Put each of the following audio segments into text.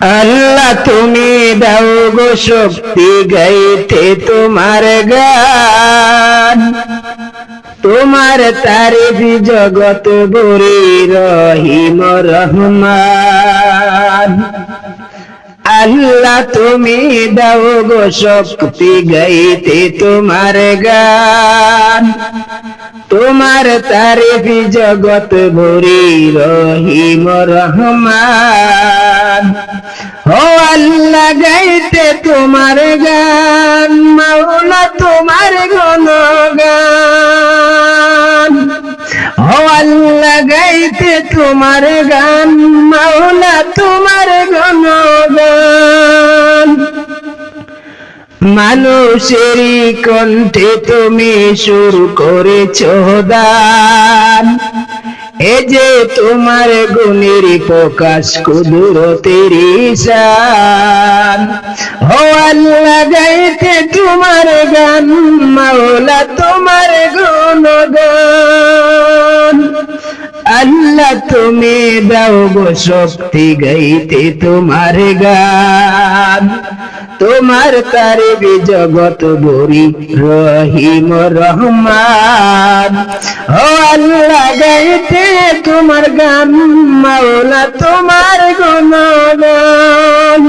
আল্লাহ তুমি দাও গো শক্তি গাইতে তোমার গান, তোমার তারিফ জগৎ ভরি রহিম রহমান। আল্লাহ তুমি দাও গো শক্তি গাইতে তোমার গান, তোমার তারিফ জগৎ ভরি রহিম রহমান। ও আল্লাহ গাইতে তোমার গান, মাওলা তোমার গুণগান। ও আল্লাহ গাইতে তোমার গান, মাওলা তোমার গুণগান। মানুষেরই কণ্ঠে তুমি সুর করেছ দান, এ যে তোমার গুণের প্রকাশ কুদরতের শান। ও আল্লাহ গাইতে তোমার গান, মাওলা তোমার গুণগান। আল্লাহ তুমি দাও গো শক্তি গাইতে তোমার গান, তোমার তারিফ জগৎ ভরি রহিম রহমান। ও আল্লাহ গাইতে তোমার গান, মাওলা তোমার গুণগান।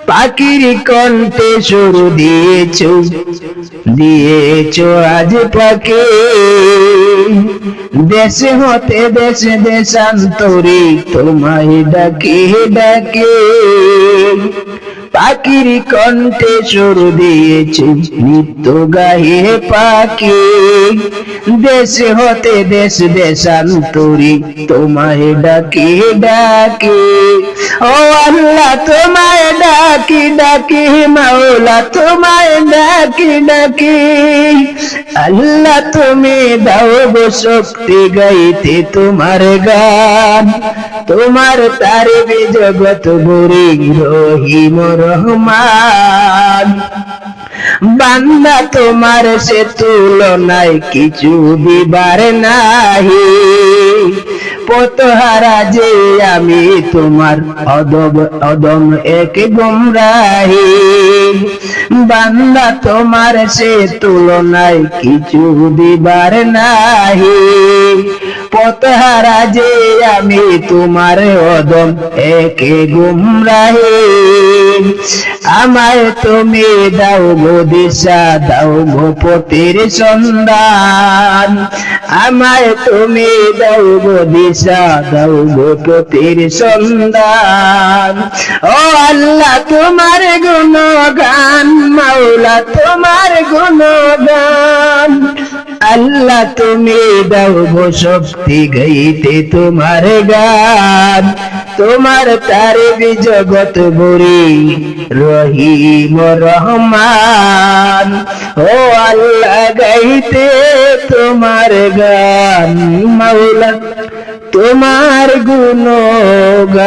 পাখির কণ্ঠে সুর দিয়েছ আজ পাখি, দেশে হতে দেশে দেশান্তরে তোমায় ডাকে ডাকে। পাখির কণ্ঠে সুর দিয়েছে নিত্য গায়ে পাখি, দেশে হতে দেশ দেশান্তরে তোমায় ডাকে ডাকে। ও আল্লাহ তোমায় ডাকি ডাকি, মাওলা তোমায় ডাকি ডাকি। আল্লাহ তুমি দাও গো শক্তি গাইতে তোমার গান, তোমার তারিফ জগৎ ভরি রহিম রহমান। বান্দা তোমার সে তুলনায় কিছু দিবার নাহি, পথহারা যে আমি তোমার অদম এক গুমরাহি। বান্দা তোমার সে তুলনায় কিছু দিবার নাহি, পথহারা যে আমি তোমার অদম এক গুমরাহি। আমায় তুমি দাও গো দিশা, দাও গো পথের সন্ধান। আমায় তুমি দাও গো দিশা, দাও গো পথের সন্ধান। ও আল্লাহ তোমার গুণগান, মাওলা তোমার গুণগান। আল্লাহ তুমি দাও গো শক্তি গাইতে তোমার গান, তোমার তারিফ জগৎ ভরি রহিম রহমান। ও আল্লাহ গাইতে তোমার গান, মাওলা তোমার গুণগান।